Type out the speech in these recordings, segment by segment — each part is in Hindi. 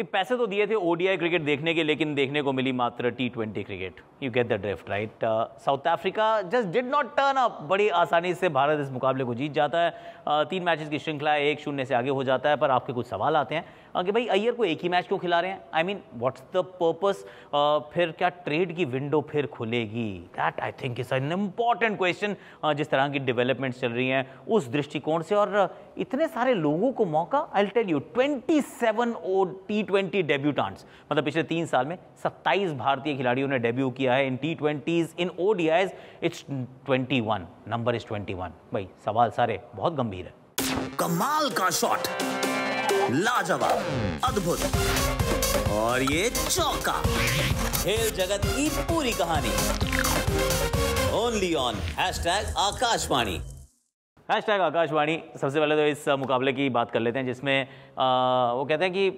पैसे तो दिए थे ओडीआई क्रिकेट देखने के, लेकिन देखने को मिली मात्र टी20 cricket. You get the drift right. South Africa just did not turn up. बड़ी आसानी से भारत इस मुकाबले को जीत जाता है। 3 मैचेस की श्रृंखला है, 1-0 से आगे हो जाता है। पर आपके कुछ सवाल आते हैं कि भाई अय्यर को एक ही मैच क्यों खिला रहे हैं? I mean what's the purpose? फिर क्या ट्रेड की विंडो फिर खुलेगी? That I think is an important question. जिस तरह की डेवलपमेंट्स चल रही हैं उस दृष्टिकोण से, और इतने सारे लोगों को मौका। आई विल टेल यू 27 टी20 डेब्यूटेंट्स, मतलब पिछले 3 साल में 27 भारतीय खिलाड़ियों ने डेब्यू किया है in T twenties. In ODIs it's 21, number is 21। भाई सवाल सारे बहुत गंभीर है। कमाल का शॉट, लाजवाब, अद्भुत, और ये चौका। खेल जगत की पूरी कहानी ओनली ऑन #आकाशवाणी। #आकाशवाणी। सबसे पहले तो इस मुकाबले की बात कर लेते हैं, जिसमें वो कहते हैं कि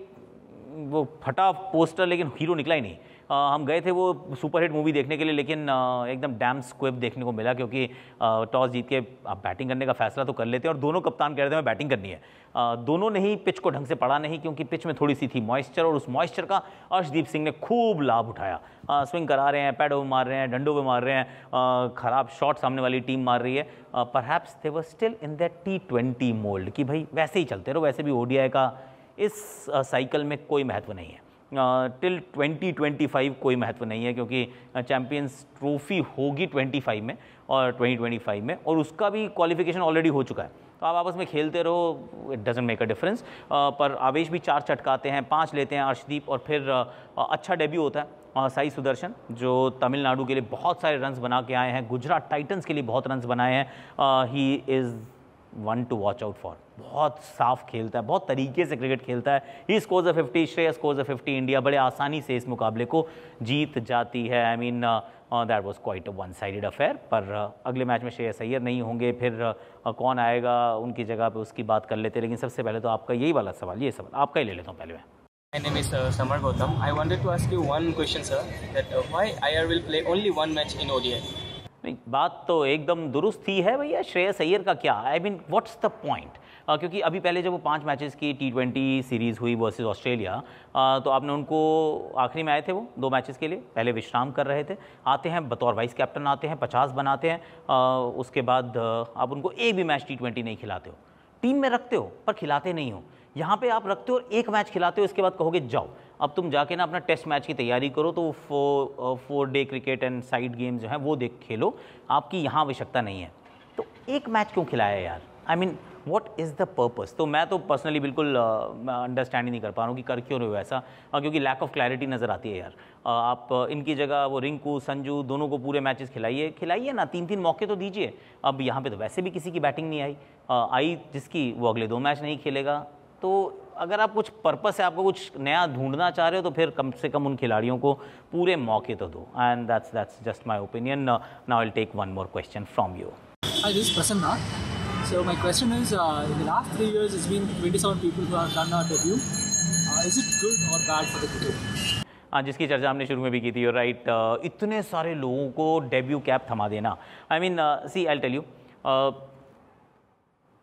वो फटा पोस्टर लेकिन हीरो निकला ही नहीं। हम गए थे वो सुपरहिट मूवी देखने के लिए, लेकिन एकदम डैम स्क्विब देखने को मिला, क्योंकि टॉस जीत के आप बैटिंग करने का फैसला तो कर लेते हैं, और दोनों कप्तान कह रहे थे मैं बैटिंग करनी है। दोनों ने ही पिच को ढंग से पढ़ा नहीं, क्योंकि पिच में थोड़ी सी थी मॉइस्चर, और उस मॉइस्चर का अर्शदीप सिंह ने खूब लाभ उठाया। स्विंग करा रहे हैं, पैडों में मार रहे हैं, डंडों में मार रहे हैं, खराब शॉट सामने वाली टीम मार रही है। Perhaps they were still in that T20 mould कि भाई वैसे ही चलते रहो। वैसे भी ओडीआई का इस साइकिल में कोई महत्व नहीं है। टिल 2025 कोई महत्व नहीं है, क्योंकि चैंपियंस ट्रॉफी होगी 25 में और 2025 में, और उसका भी क्वालिफिकेशन ऑलरेडी हो चुका है। तो आप आपस में खेलते रहो, it doesn't make a difference. पर आवेश भी 4 चटकाते हैं, 5 लेते हैं अर्शदीप, और फिर अच्छा डेब्यू होता है साई सुदर्शन, जो तमिलनाडु के लिए बहुत सारे रन्स बना के आए हैं, गुजरात टाइटंस के लिए बहुत रन्स बनाए हैं। He is one two watch out for. बहुत साफ खेलता है, बहुत तरीके से क्रिकेट खेलता है। He scores a 50, Shreyas scores a 50। India बड़े आसानी से इस मुकाबले को जीत जाती है। I mean that was quite a one sided affair. पर अगले मैच में श्रेयस अय्यर नहीं होंगे, फिर कौन आएगा उनकी जगह पे, उसकी बात कर लेते हैं। लेकिन सबसे पहले तो आपका यही वाला सवाल, ये सवाल आपका ही ले लेता हूँ पहले मैं। My name is Samar Gautam. I wanted to ask you one question, sir. That why IR will play only one match in ODI? नहीं, बात तो एकदम दुरुस्त ही है भैया। श्रेयस अय्यर का क्या? I mean what's the point? क्योंकि अभी पहले जब वो 5 मैचेस की टी20 सीरीज़ हुई वर्सेस ऑस्ट्रेलिया, तो आपने उनको आखिरी में आए थे वो 2 मैचेस के लिए, पहले विश्राम कर रहे थे। आते हैं बतौर वाइस कैप्टन, आते हैं 50 बनाते हैं। उसके बाद आप उनको एक भी मैच टी20 नहीं खिलाते हो। टीम में रखते हो पर खिलाते नहीं हो। यहाँ पे आप रखते हो और एक मैच खिलाते हो, इसके बाद कहोगे जाओ अब तुम जाके ना अपना टेस्ट मैच की तैयारी करो, तो 4 day cricket and side games जो हैं वो देख खेलो, आपकी यहाँ आवश्यकता नहीं है। तो एक मैच क्यों खिलाया यार? I mean what is the purpose? तो मैं तो पर्सनली बिल्कुल अंडरस्टैंड ही नहीं कर पा रहा हूँ कि कर क्यों रहे हो ऐसा, क्योंकि लैक ऑफ क्लैरिटी नज़र आती है यार। आप इनकी जगह वो रिंकू, संजू दोनों को पूरे मैचेस खिलाइए ना, 3-3 मौके तो दीजिए। अब यहाँ पे तो वैसे भी किसी की बैटिंग नहीं आई जिसकी, वो अगले 2 मैच नहीं खेलेगा। तो अगर आप कुछ पर्पस है, आपको कुछ नया ढूंढना चाह रहे हो, तो फिर कम से कम उन खिलाड़ियों को पूरे मौके तो दो। And that's just my opinion. Now I will take one more question from you. Hi, this is Prasanna. So my question is, in the last 3 years, it's been 27 people who have done our debut. Is it good or bad for the cricket? हाँ, जिसकी चर्चा हमने शुरू में भी की थी, राइट। इतने सारे लोगों को डेब्यू कैप थमा देना, I mean see I will tell you,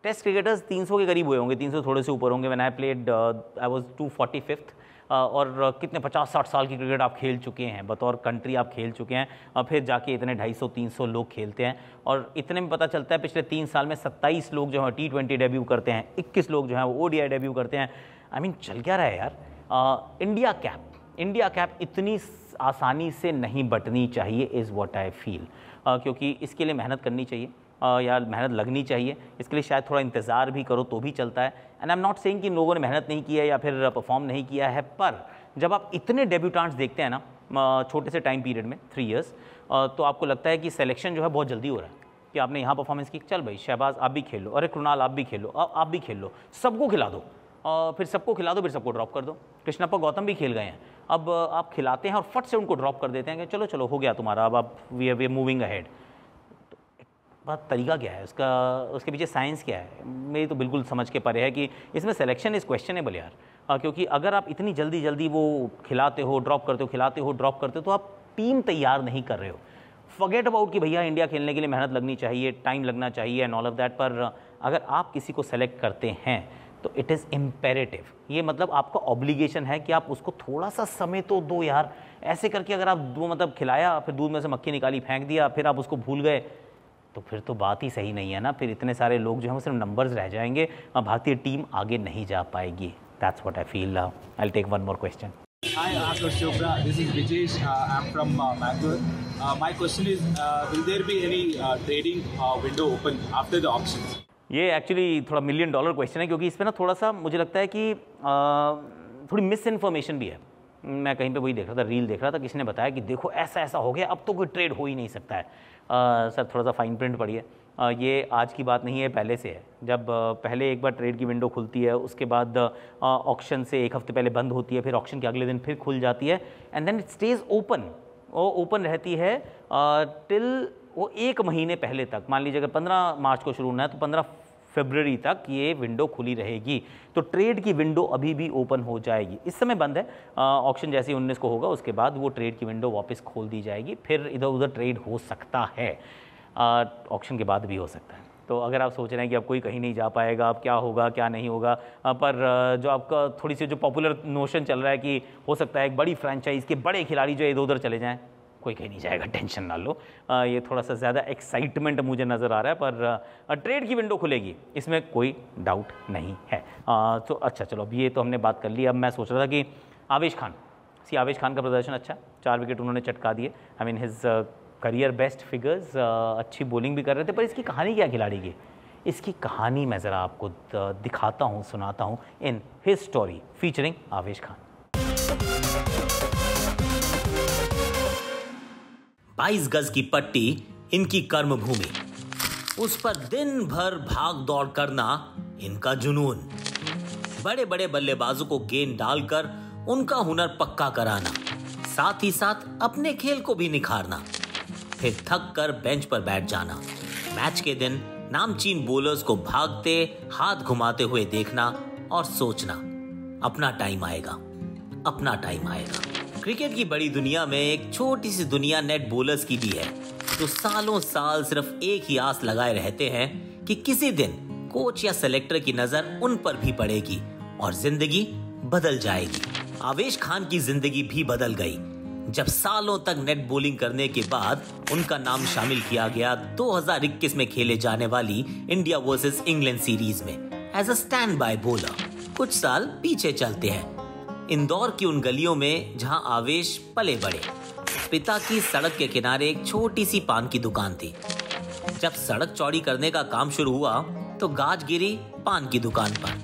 test cricketers 300 के करीब हुए होंगे, 300 थोड़े से ऊपर होंगे। When I played I was 245th। और कितने 50-60 साल की क्रिकेट आप खेल चुके हैं, बतौर कंट्री आप खेल चुके हैं। फिर जाके इतने 250-300 लोग खेलते हैं, और इतने में पता चलता है पिछले 3 साल में 27 लोग जो हैं टी20 डेब्यू करते हैं, 21 लोग जो हैं वो ओडीआई डेब्यू करते हैं। आई मीन चल क्या रहा है यार? इंडिया कैप इतनी आसानी से नहीं बटनी चाहिए, इज़ व्हाट आई फील। क्योंकि इसके लिए मेहनत करनी चाहिए, या मेहनत लगनी चाहिए। इसके लिए शायद थोड़ा इंतज़ार भी करो तो भी चलता है। And I am not saying कि लोगों ने मेहनत नहीं की है या फिर परफॉर्म नहीं किया है, पर जब आप इतने डेब्यूटेंट्स देखते हैं ना छोटे से टाइम पीरियड में 3 इयर्स, तो आपको लगता है कि सिलेक्शन जो है बहुत जल्दी हो रहा है कि आपने यहाँ परफॉर्मेंस की, चल भाई शहबाज आप भी खेल लो, अरे कृणाल आप भी खेल लो, आप भी खेल लो, सबको खिला दो, फिर सबको खिला दो, फिर सबको ड्रॉप कर दो। कृष्णप्पा गौतम भी खेल गए हैं, अब आप खिलाते हैं और फट से उनको ड्रॉप कर देते हैं कि चलो चलो हो गया तुम्हारा, अब आप वी आर मूविंग अहेड। बात तरीका क्या है उसका, उसके पीछे साइंस क्या है? मेरी तो बिल्कुल समझ के परे है कि इसमें सिलेक्शन इज़ क्वेश्चनेबल यार। क्योंकि अगर आप इतनी जल्दी जल्दी वो खिलाते हो, ड्रॉप करते हो, खिलाते हो, ड्रॉप करते हो, तो आप टीम तैयार नहीं कर रहे हो। फॉरगेट अबाउट कि भैया इंडिया खेलने के लिए मेहनत लगनी चाहिए, टाइम लगना चाहिए एंड ऑल ऑफ दैट। पर अगर आप किसी को सेलेक्ट करते हैं तो इट इज़ इम्पेरेटिव, ये मतलब आपका ऑब्लिगेशन है कि आप उसको थोड़ा सा समय तो दो यार। ऐसे करके अगर आप वो मतलब खिलाया, फिर दूध में से मक्खी निकाली फेंक दिया, फिर आप उसको भूल गए, तो फिर तो बात ही सही नहीं है ना। फिर इतने सारे लोग जो हैं वो सिर्फ नंबर्स रह जाएंगे, भारतीय टीम आगे नहीं जा पाएगी। That's what I feel. I will take one more question. Hi, Akash Chopra. This is Vijesh. I'm from Bangalore. My question is, will there be any trading window open after the auctions? ये एक्चुअली थोड़ा $1 मिलियन क्वेश्चन है, क्योंकि इस पर ना थोड़ा सा मुझे लगता है कि थोड़ी मिस इन्फॉर्मेशन भी है। मैं कहीं पे वही देख रहा था, रील देख रहा था, किसी ने बताया कि देखो ऐसा ऐसा हो गया, अब तो कोई ट्रेड हो ही नहीं सकता है। सर थोड़ा सा फाइन प्रिंट पढ़िए। ये आज की बात नहीं है, पहले से है। जब पहले एक बार ट्रेड की विंडो खुलती है, उसके बाद ऑक्शन से एक हफ्ते पहले बंद होती है, फिर ऑक्शन के अगले दिन फिर खुल जाती है, and then it stays open. वो ओपन रहती है टिल वो 1 महीने पहले तक। मान लीजिए अगर 15 मार्च को शुरू होना है तो 15 फरवरी तक ये विंडो खुली रहेगी। तो ट्रेड की विंडो अभी भी ओपन हो जाएगी। इस समय बंद है, ऑक्शन जैसे ही 19 को होगा उसके बाद वो ट्रेड की विंडो वापस खोल दी जाएगी। फिर इधर उधर ट्रेड हो सकता है, ऑक्शन के बाद भी हो सकता है। तो अगर आप सोच रहे हैं कि अब कोई कहीं नहीं जा पाएगा, अब क्या होगा क्या नहीं होगा, पर जो आपका थोड़ी सी जो पॉपुलर नोशन चल रहा है कि हो सकता है एक बड़ी फ्रेंचाइज़ के बड़े खिलाड़ी जो इधर उधर चले जाएं, कोई कहीं नहीं जाएगा, टेंशन ना लो। ये थोड़ा सा ज़्यादा एक्साइटमेंट मुझे नज़र आ रहा है, पर ट्रेड की विंडो खुलेगी, इसमें कोई डाउट नहीं है। तो अच्छा चलो, अब ये तो हमने बात कर ली। अब मैं सोच रहा था कि आवेश खान का प्रदर्शन अच्छा, 4 विकेट उन्होंने चटका दिए। I mean his career best figures, अच्छी बॉलिंग भी कर रहे थे। पर इसकी कहानी क्या खिलाड़ी की, इसकी कहानी मैं ज़रा आपको दिखाता हूँ, सुनाता हूँ इन हिज स्टोरी फीचरिंग आवेश खान। 22 गज की पट्टी इनकी कर्म भूमि, उस पर दिन भर भाग दौड़ करना इनका जुनून, बड़े बड़े बल्लेबाजों को गेंद डालकर उनका हुनर पक्का कराना, साथ ही साथ अपने खेल को भी निखारना, फिर थक कर बेंच पर बैठ जाना, मैच के दिन नामचीन बॉलर्स को भागते हाथ घुमाते हुए देखना और सोचना अपना टाइम आएगा, अपना टाइम आएगा। क्रिकेट की बड़ी दुनिया में एक छोटी सी दुनिया नेट बॉलर्स की भी है, जो सालों साल सिर्फ एक ही आस लगाए रहते हैं कि किसी दिन कोच या सेलेक्टर की नजर उन पर भी पड़ेगी और जिंदगी बदल जाएगी। आवेश खान की जिंदगी भी बदल गई जब सालों तक नेट बॉलिंग करने के बाद उनका नाम शामिल किया गया 2021 में खेले जाने वाली इंडिया वर्सेस इंग्लैंड सीरीज में as a standby bowler. कुछ साल पीछे चलते हैं, इंदौर की उन गलियों में जहां आवेश पले बड़े। पिता की सड़क के किनारे एक छोटी सी पान की दुकान थी। जब सड़क चौड़ी करने का काम शुरू हुआ तो गाज गिरी पान की दुकान पर।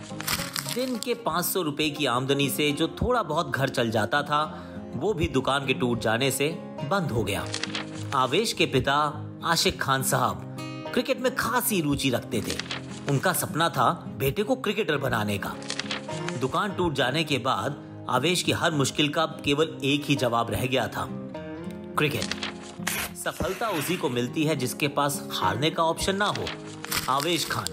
दिन के 500 रुपए की आमदनी से जो थोड़ा बहुत घर चल जाता था, वो भी दुकान के टूट जाने से बंद हो गया। आवेश के पिता आशिक खान साहब क्रिकेट में खासी रुचि रखते थे। उनका सपना था बेटे को क्रिकेटर बनाने का। दुकान टूट जाने के बाद आवेश की हर मुश्किल का केवल एक ही जवाब रह गया था, क्रिकेट। सफलता उसी को मिलती है जिसके पास हारने का ऑप्शन ना हो। आवेश खान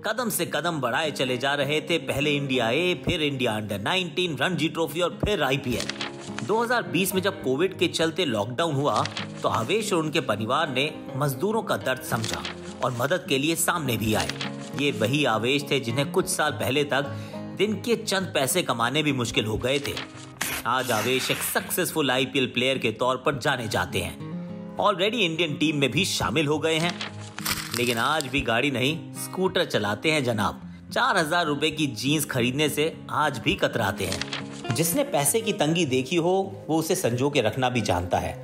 कदम से कदम बढ़ाए चले जा रहे थे। पहले इंडिया ए, फिर इंडिया अंडर 19, रणजी ट्रॉफी और फिर IPL। 2020 में जब कोविड के चलते लॉकडाउन हुआ तो आवेश और उनके परिवार ने मजदूरों का दर्द समझा और मदद के लिए सामने भी आए। ये वही आवेश थे जिन्हें कुछ साल पहले तक दिन के चंद पैसे कमाने भी मुश्किल हो गए थे। आज आवेश एक सक्सेसफुल IPL प्लेयर के तौर पर जाने जाते हैं। ऑलरेडी इंडियन टीम में भी शामिल हो गए हैं, लेकिन आज भी गाड़ी नहीं स्कूटर चलाते हैं जनाब। 4000 रुपए की जीन्स खरीदने से आज भी कतराते हैं। जिसने पैसे की तंगी देखी हो वो उसे संजो के रखना भी जानता है,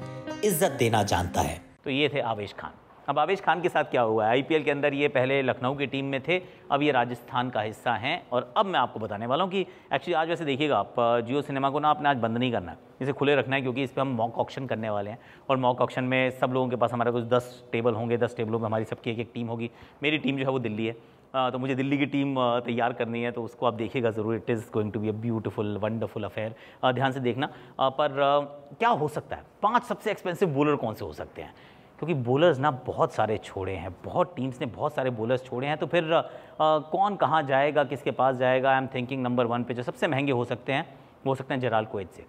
इज्जत देना जानता है। तो ये थे आवेश खान। अब आवेश खान के साथ क्या हुआ है, IPL के अंदर ये पहले लखनऊ की टीम में थे, अब ये राजस्थान का हिस्सा हैं। और अब मैं आपको बताने वाला हूँ कि एक्चुअली आज वैसे देखिएगा आप, जियो सिनेमा को ना आपने आज बंद नहीं करना है, इसे खुले रखना है, क्योंकि इस पर हम मॉक ऑक्शन करने वाले हैं। और मॉक ऑक्शन में सब लोगों के पास हमारे कुछ 10 टेबल होंगे, 10 टेबलों में हमारी सबकी एक टीम होगी। मेरी टीम जो है वो दिल्ली है, तो मुझे दिल्ली की टीम तैयार करनी है, तो उसको आप देखिएगा ज़रूर। It is going to be a beautiful wonderful affair, ध्यान से देखना। पर क्या हो सकता है, 5 सबसे एक्सपेंसिव बॉलर कौन से हो सकते हैं, क्योंकि बॉलर्स ना बहुत सारे छोड़े हैं, बहुत टीम्स ने बहुत सारे बॉलर्स छोड़े हैं। तो फिर कौन कहाँ जाएगा, किसके पास जाएगा। आई एम थिंकिंग नंबर 1 पे जो सबसे महंगे हो सकते हैं वो हो सकते हैं जेराल्ड कोएत्जे।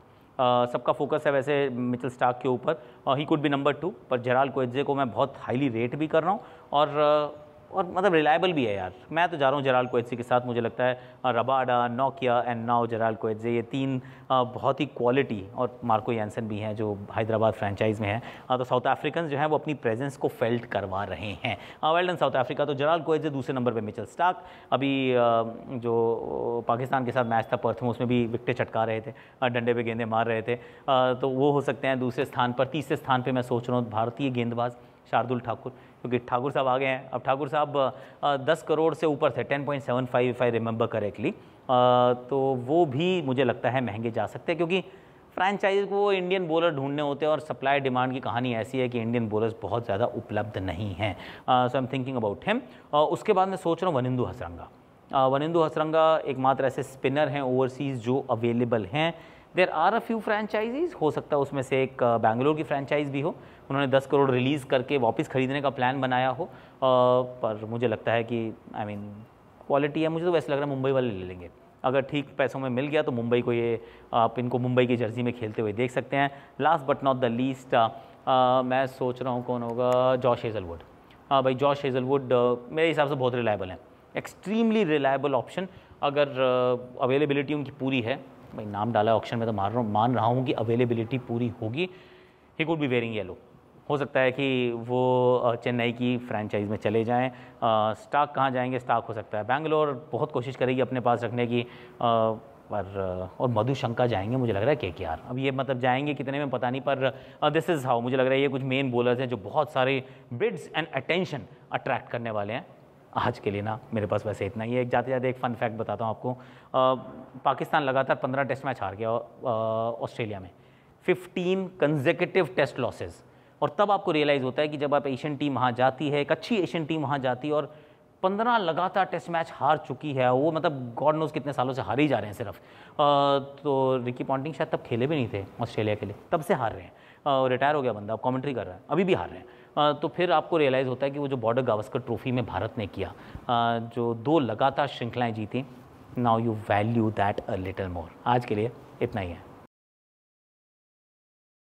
सबका फोकस है वैसे मिचेल स्टार्क के ऊपर, ही कुड बी नंबर 2, पर जेराल्ड कोएत्जे को मैं बहुत हाईली रेट भी कर रहा हूँ। और और मतलब रिलायबल भी है यार। मैं तो जा रहा हूँ जेराल्ड कोएत्जे के साथ। मुझे लगता है रबाडा, नोकिया एंड नाउ जेराल्ड कोएत्जे, ये तीन बहुत ही क्वालिटी, और मार्को यानसन भी हैं जो हैदराबाद फ्रेंचाइज में है। तो साउथ अफ्रीकन जो हैं वो अपनी प्रेजेंस को फेल्ट करवा रहे हैं। Well done south Africa. तो जेराल्ड कोएत्जे दूसरे नंबर पे मिचेल स्टार्क। अभी जो पाकिस्तान के साथ मैच था पर्थ में, उसमें भी विकेटें चटका रहे थे, डंडे पे गेंदें मार रहे थे, तो वो हो सकते हैं दूसरे स्थान पर। तीसरे स्थान पे मैं सोच रहा हूँ भारतीय गेंदबाज शार्दुल ठाकुर, क्योंकि ठाकुर साहब आ गए हैं। अब ठाकुर साहब 10 करोड़ से ऊपर थे, 10.75 इफ आई रिमेंबर करेक्टली। तो वो भी मुझे लगता है महंगे जा सकते हैं, क्योंकि फ्रेंचाइज को इंडियन बॉलर ढूंढने होते हैं और सप्लाई डिमांड की कहानी ऐसी है कि इंडियन बॉलर्स बहुत ज़्यादा उपलब्ध नहीं हैं। So I am thinking about him. उसके बाद मैं सोच रहा हूँ वनिंदु हसरंगा। वनिंदु हसरंगा एकमात्र ऐसे स्पिनर हैं ओवरसीज़ जो अवेलेबल हैं। There are a few franchises, हो सकता है उसमें से एक बैंगलोर की फ्रेंचाइज भी हो, उन्होंने 10 करोड़ रिलीज़ करके वापस खरीदने का प्लान बनाया हो। पर मुझे लगता है कि आई मीन क्वालिटी है, मुझे तो वैसे लग रहा है मुंबई वाले ले लेंगे। अगर ठीक पैसों में मिल गया तो मुंबई को ये, आप इनको मुंबई की जर्सी में खेलते हुए देख सकते हैं। Last but not the least मैं सोच रहा हूँ कौन होगा, जॉश हेजलवुड। भाई जॉश हेजलवुड मेरे हिसाब से बहुत रिलायबल हैं, एक्सट्रीमली रिलायबल ऑप्शन। अगर अवेलेबिलिटी उनकी पूरी है, भाई नाम डाला ऑप्शन में तो मान रहा हूँ कि अवेलेबिलिटी पूरी होगी। He could be wearing yellow. हो सकता है कि वो चेन्नई की फ्रेंचाइज में चले जाएं। स्टार्क कहाँ जाएंगे? स्टार्क हो सकता है बैंगलोर बहुत कोशिश करेगी अपने पास रखने की, पर और मधुशंका जाएंगे मुझे लग रहा है केकेआर। अब ये मतलब जाएंगे कितने में पता नहीं, पर दिस इज़ हाउ मुझे लग रहा है ये कुछ मेन बॉलर्स हैं जो बहुत सारे बिड्स एंड अटेंशन अट्रैक्ट करने वाले हैं। आज के लिए ना मेरे पास वैसे इतना ही है। एक जाते जाते एक फ़न फैक्ट बताता हूँ आपको। पाकिस्तान लगातार 15 टेस्ट मैच हार गया ऑस्ट्रेलिया में, 15 कंसेक्यूटिव टेस्ट लॉसेस। और तब आपको रियलाइज़ होता है कि जब आप एशियन टीम वहाँ जाती है, एक अच्छी एशियन टीम वहाँ जाती है और 15 लगातार टेस्ट मैच हार चुकी है, वो मतलब गॉड नोज कितने सालों से हार ही जा रहे हैं सिर्फ। तो रिकी पॉन्टिंग शायद तब खेले भी नहीं थे ऑस्ट्रेलिया के लिए, तब से हार रहे हैं। रिटायर हो गया बंदा, अब कमेंट्री कर रहा है, अभी भी हार रहे हैं। तो फिर आपको रियलाइज़ होता है कि वो जो बॉर्डर गावस्कर ट्रॉफी में भारत ने किया, जो 2 लगातार श्रृंखलाएँ जीती, now you value that a little more. आज के लिए इतना ही है।